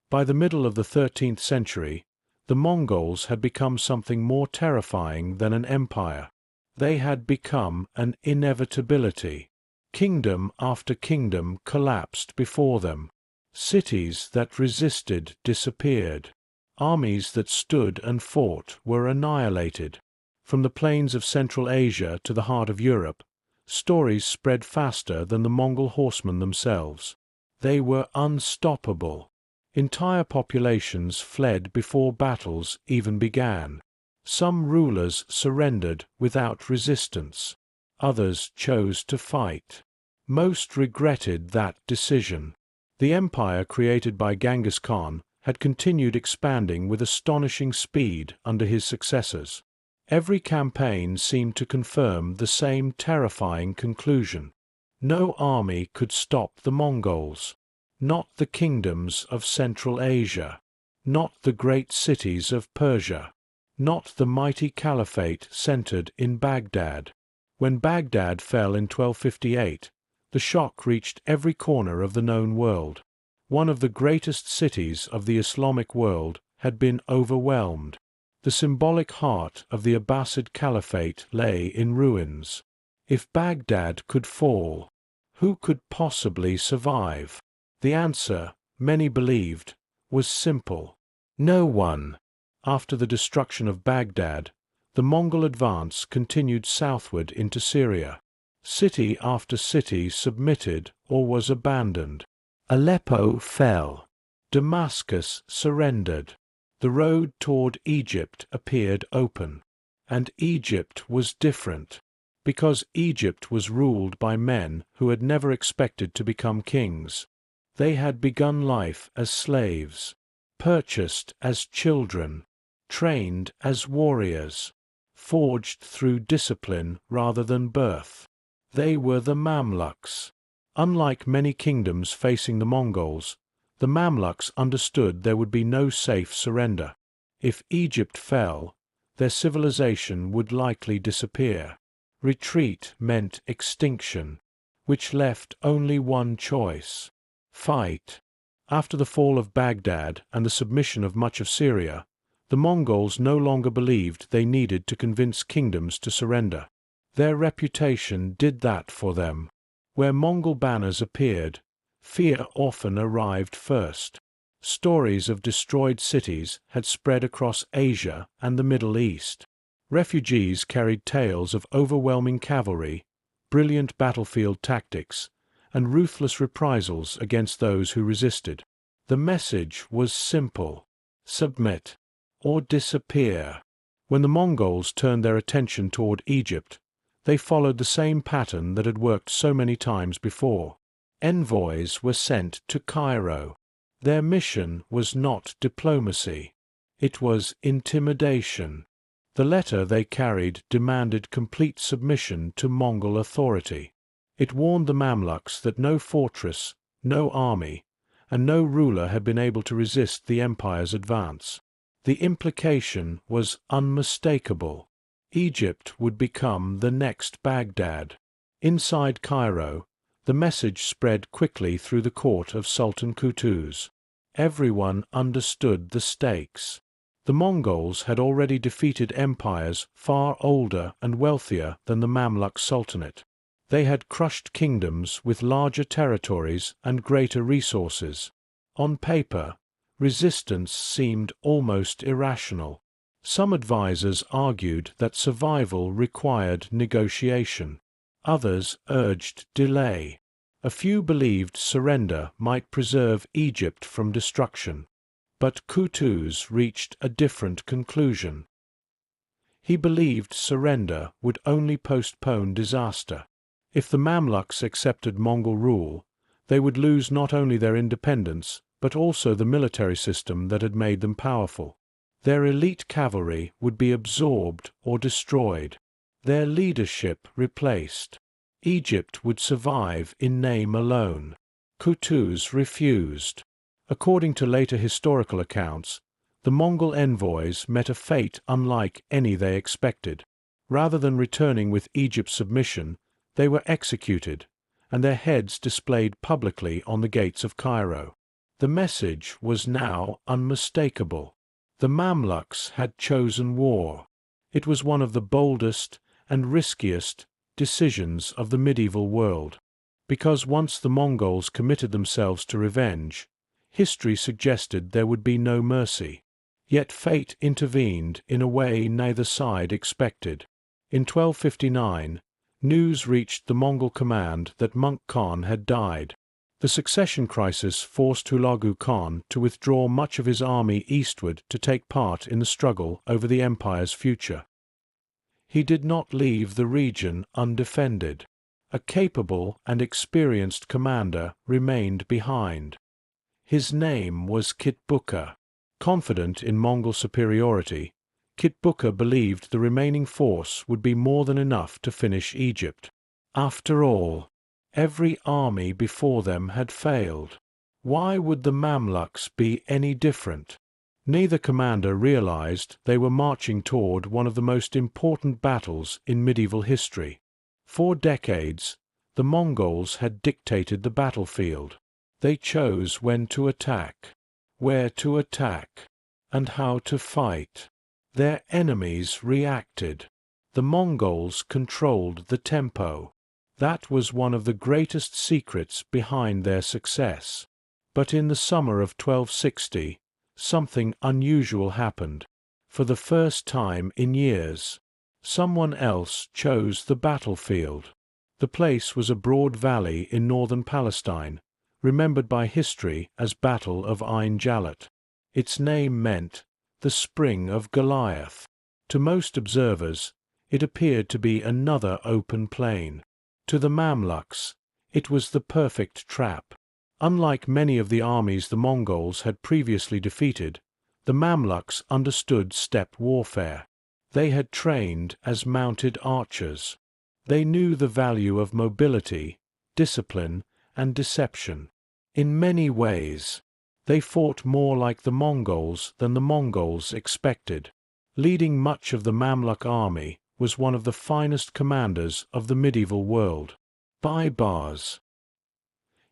By the middle of the 13th century, the Mongols had become something more terrifying than an empire. They had become an inevitability. Kingdom after kingdom collapsed before them. Cities that resisted disappeared. Armies that stood and fought were annihilated. From the plains of Central Asia to the heart of Europe, stories spread faster than the Mongol horsemen themselves. They were unstoppable. Entire populations fled before battles even began. Some rulers surrendered without resistance. Others chose to fight. Most regretted that decision. The empire created by Genghis Khan had continued expanding with astonishing speed under his successors. Every campaign seemed to confirm the same terrifying conclusion. No army could stop the Mongols. Not the kingdoms of Central Asia. Not the great cities of Persia. Not the mighty caliphate centered in Baghdad. When Baghdad fell in 1258, the shock reached every corner of the known world. One of the greatest cities of the Islamic world had been overwhelmed. The symbolic heart of the Abbasid Caliphate lay in ruins. If Baghdad could fall, who could possibly survive? The answer, many believed, was simple. No one. After the destruction of Baghdad, the Mongol advance continued southward into Syria. City after city submitted or was abandoned. Aleppo fell. Damascus surrendered. The road toward Egypt appeared open. And Egypt was different, because Egypt was ruled by men who had never expected to become kings. They had begun life as slaves, purchased as children, trained as warriors, forged through discipline rather than birth. They were the Mamluks. Unlike many kingdoms facing the Mongols, the Mamluks understood there would be no safe surrender. If Egypt fell, their civilization would likely disappear. Retreat meant extinction, which left only one choice: fight. After the fall of Baghdad and the submission of much of Syria, the Mongols no longer believed they needed to convince kingdoms to surrender. Their reputation did that for them. Where Mongol banners appeared, fear often arrived first. Stories of destroyed cities had spread across Asia and the Middle East. Refugees carried tales of overwhelming cavalry, brilliant battlefield tactics, and ruthless reprisals against those who resisted. The message was simple: submit or disappear. When the Mongols turned their attention toward Egypt, they followed the same pattern that had worked so many times before. Envoys were sent to Cairo. Their mission was not diplomacy. It was intimidation. The letter they carried demanded complete submission to Mongol authority. It warned the Mamluks that no fortress, no army, and no ruler had been able to resist the empire's advance. The implication was unmistakable. Egypt would become the next Baghdad. Inside Cairo, the message spread quickly through the court of Sultan Qutuz. Everyone understood the stakes. The Mongols had already defeated empires far older and wealthier than the Mamluk Sultanate. They had crushed kingdoms with larger territories and greater resources. On paper, resistance seemed almost irrational. Some advisors argued that survival required negotiation. Others urged delay. A few believed surrender might preserve Egypt from destruction. But Qutuz reached a different conclusion. He believed surrender would only postpone disaster. If the Mamluks accepted Mongol rule, they would lose not only their independence, but also the military system that had made them powerful. Their elite cavalry would be absorbed or destroyed, their leadership replaced. Egypt would survive in name alone. Qutuz refused. According to later historical accounts, the Mongol envoys met a fate unlike any they expected. Rather than returning with Egypt's submission, they were executed, and their heads displayed publicly on the gates of Cairo. The message was now unmistakable. The Mamluks had chosen war. It was one of the boldest and riskiest decisions of the medieval world, because once the Mongols committed themselves to revenge, history suggested there would be no mercy. Yet fate intervened in a way neither side expected. In 1259, news reached the Mongol command that Monk Khan had died. The succession crisis forced Hulagu Khan to withdraw much of his army eastward to take part in the struggle over the empire's future. He did not leave the region undefended. A capable and experienced commander remained behind. His name was Kitbuka. Confident in Mongol superiority, Kitbuka believed the remaining force would be more than enough to finish Egypt. After all, every army before them had failed. Why would the Mamluks be any different? Neither commander realized they were marching toward one of the most important battles in medieval history. For decades, the Mongols had dictated the battlefield. They chose when to attack, where to attack, and how to fight. Their enemies reacted. The Mongols controlled the tempo. That was one of the greatest secrets behind their success. But in the summer of 1260, something unusual happened. For the first time in years, someone else chose the battlefield. The place was a broad valley in northern Palestine, remembered by history as Battle of Ain Jalut. Its name meant the Spring of Goliath. To most observers, it appeared to be another open plain. To the Mamluks, it was the perfect trap. Unlike many of the armies the Mongols had previously defeated, the Mamluks understood steppe warfare. They had trained as mounted archers. They knew the value of mobility, discipline, and deception. In many ways, they fought more like the Mongols than the Mongols expected. Leading much of the Mamluk army was one of the finest commanders of the medieval world, Baibars.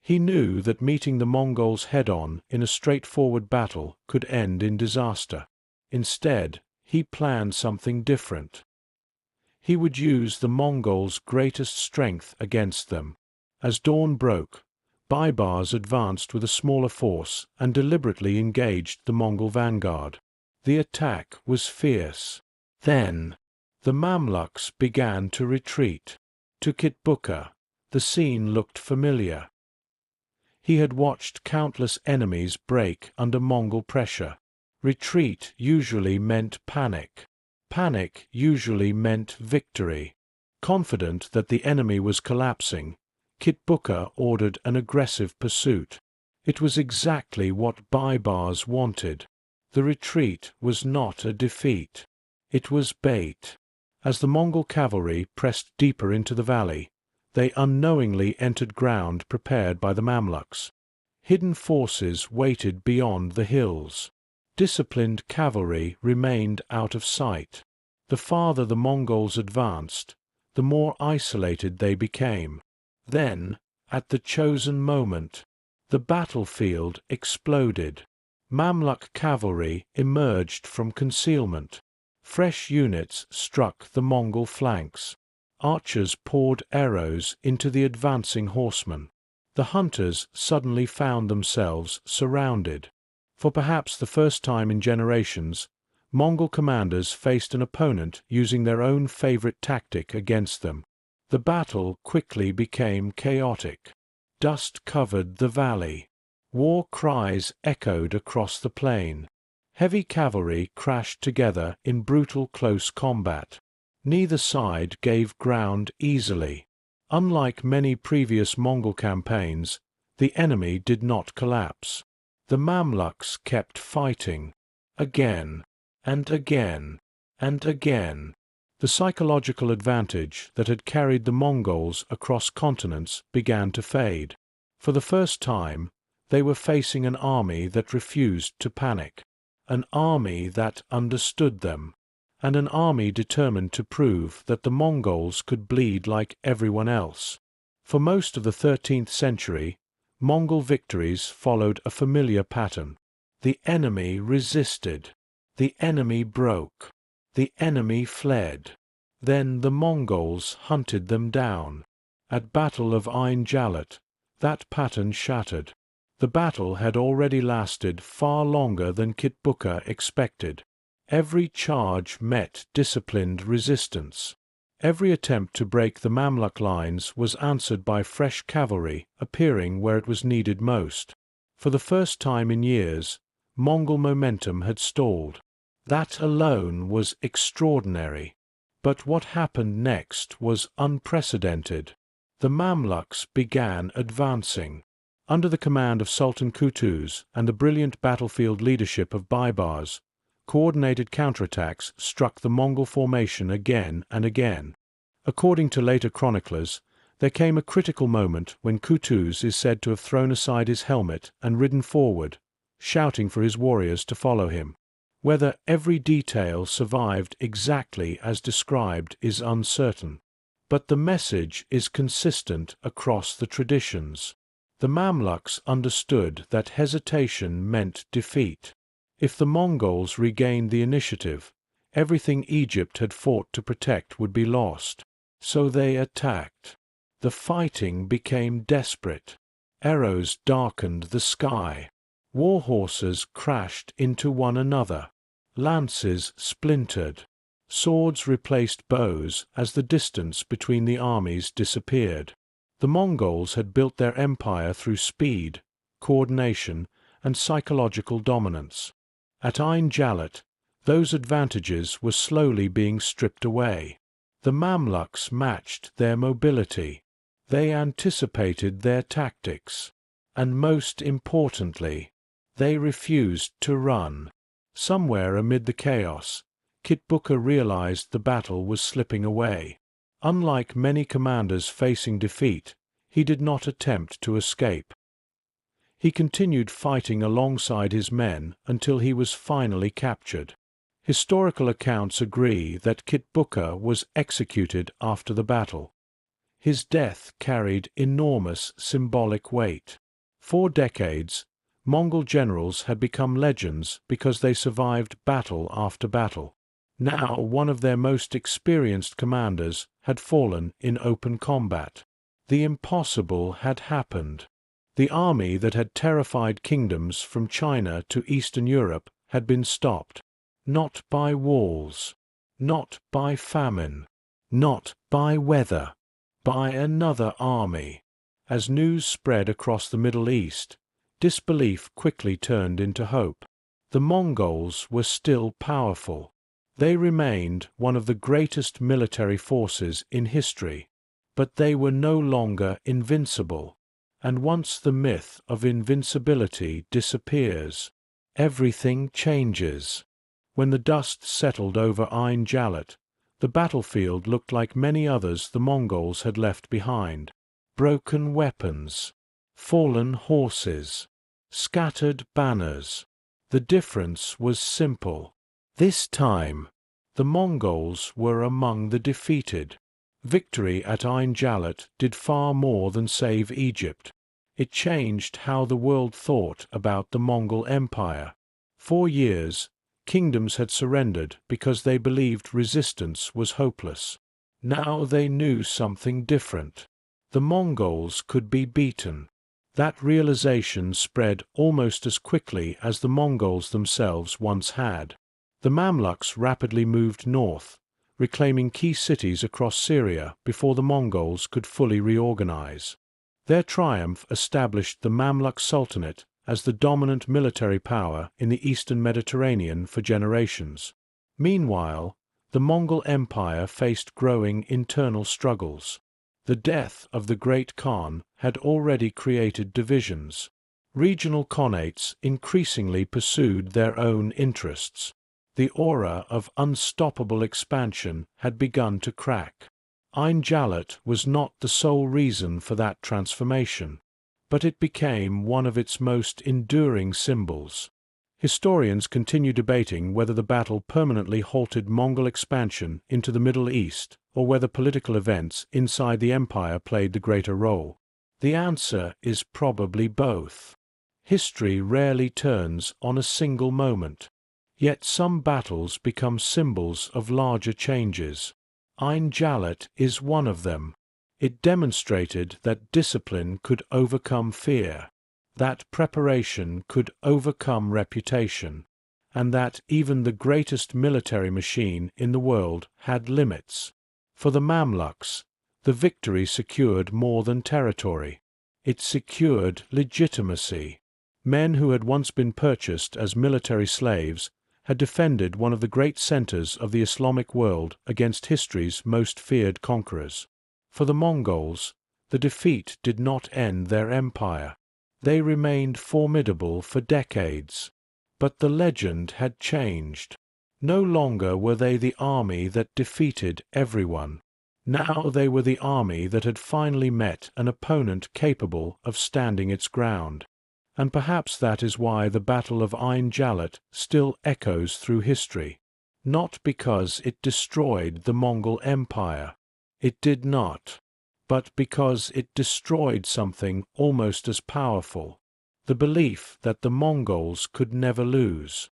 He knew that meeting the Mongols head-on in a straightforward battle could end in disaster. Instead, he planned something different. He would use the Mongols' greatest strength against them. As dawn broke, Baibars advanced with a smaller force and deliberately engaged the Mongol vanguard. The attack was fierce. Then, the Mamluks began to retreat. To Kitbuka, the scene looked familiar. He had watched countless enemies break under Mongol pressure. Retreat usually meant panic. Panic usually meant victory. Confident that the enemy was collapsing, Kitbuka ordered an aggressive pursuit. It was exactly what Baibars wanted. The retreat was not a defeat. It was bait. As the Mongol cavalry pressed deeper into the valley, they unknowingly entered ground prepared by the Mamluks. Hidden forces waited beyond the hills. Disciplined cavalry remained out of sight. The farther the Mongols advanced, the more isolated they became. Then, at the chosen moment, the battlefield exploded. Mamluk cavalry emerged from concealment. Fresh units struck the Mongol flanks. Archers poured arrows into the advancing horsemen. The hunters suddenly found themselves surrounded. For perhaps the first time in generations, Mongol commanders faced an opponent using their own favorite tactic against them. The battle quickly became chaotic. Dust covered the valley. War cries echoed across the plain. Heavy cavalry crashed together in brutal close combat. Neither side gave ground easily. Unlike many previous Mongol campaigns, the enemy did not collapse. The Mamluks kept fighting. Again, and again, and again. The psychological advantage that had carried the Mongols across continents began to fade. For the first time, they were facing an army that refused to panic, an army that understood them, and an army determined to prove that the Mongols could bleed like everyone else. For most of the 13th century, Mongol victories followed a familiar pattern. The enemy resisted. The enemy broke. The enemy fled. Then the Mongols hunted them down. At Battle of Ain Jalut, that pattern shattered. The battle had already lasted far longer than Kitbuka expected. Every charge met disciplined resistance. Every attempt to break the Mamluk lines was answered by fresh cavalry appearing where it was needed most. For the first time in years, Mongol momentum had stalled. That alone was extraordinary. But what happened next was unprecedented. The Mamluks began advancing. Under the command of Sultan Qutuz and the brilliant battlefield leadership of Baibars, coordinated counterattacks struck the Mongol formation again and again. According to later chroniclers, there came a critical moment when Qutuz is said to have thrown aside his helmet and ridden forward, shouting for his warriors to follow him. Whether every detail survived exactly as described is uncertain, but the message is consistent across the traditions. The Mamluks understood that hesitation meant defeat. If the Mongols regained the initiative, everything Egypt had fought to protect would be lost. So they attacked. The fighting became desperate. Arrows darkened the sky. War horses crashed into one another. Lances splintered. Swords replaced bows as the distance between the armies disappeared. The Mongols had built their empire through speed, coordination, and psychological dominance. At Ain Jalut, those advantages were slowly being stripped away. The Mamluks matched their mobility. They anticipated their tactics. And most importantly, they refused to run. Somewhere amid the chaos, Kitbuka realized the battle was slipping away. Unlike many commanders facing defeat, he did not attempt to escape. He continued fighting alongside his men until he was finally captured. Historical accounts agree that Kitbuka was executed after the battle. His death carried enormous symbolic weight. For decades, Mongol generals had become legends because they survived battle after battle. Now one of their most experienced commanders had fallen in open combat. The impossible had happened. The army that had terrified kingdoms from China to Eastern Europe had been stopped. Not by walls, not by famine, not by weather, by another army. As news spread across the Middle East, disbelief quickly turned into hope. The Mongols were still powerful. They remained one of the greatest military forces in history, but they were no longer invincible. And once the myth of invincibility disappears, everything changes. When the dust settled over Ain Jalut, the battlefield looked like many others the Mongols had left behind. Broken weapons, fallen horses, scattered banners. The difference was simple. This time, the Mongols were among the defeated. Victory at Ain Jalut did far more than save Egypt. It changed how the world thought about the Mongol Empire. For years, kingdoms had surrendered because they believed resistance was hopeless. Now they knew something different. The Mongols could be beaten. That realization spread almost as quickly as the Mongols themselves once had. The Mamluks rapidly moved north, reclaiming key cities across Syria before the Mongols could fully reorganize. Their triumph established the Mamluk Sultanate as the dominant military power in the eastern Mediterranean for generations. Meanwhile, the Mongol Empire faced growing internal struggles. The death of the Great Khan had already created divisions. Regional Khanates increasingly pursued their own interests. The aura of unstoppable expansion had begun to crack. Ain Jalut was not the sole reason for that transformation, but it became one of its most enduring symbols. Historians continue debating whether the battle permanently halted Mongol expansion into the Middle East or whether political events inside the empire played the greater role. The answer is probably both. History rarely turns on a single moment. Yet some battles become symbols of larger changes. Ain Jalut is one of them. It demonstrated that discipline could overcome fear, that preparation could overcome reputation, and that even the greatest military machine in the world had limits. For the Mamluks, the victory secured more than territory. It secured legitimacy. Men who had once been purchased as military slaves had defended one of the great centers of the Islamic world against history's most feared conquerors. For the Mongols, the defeat did not end their empire. They remained formidable for decades. But the legend had changed. No longer were they the army that defeated everyone. Now they were the army that had finally met an opponent capable of standing its ground. And perhaps that is why the Battle of Ain Jalut still echoes through history. Not because it destroyed the Mongol Empire. It did not. But because it destroyed something almost as powerful. The belief that the Mongols could never lose.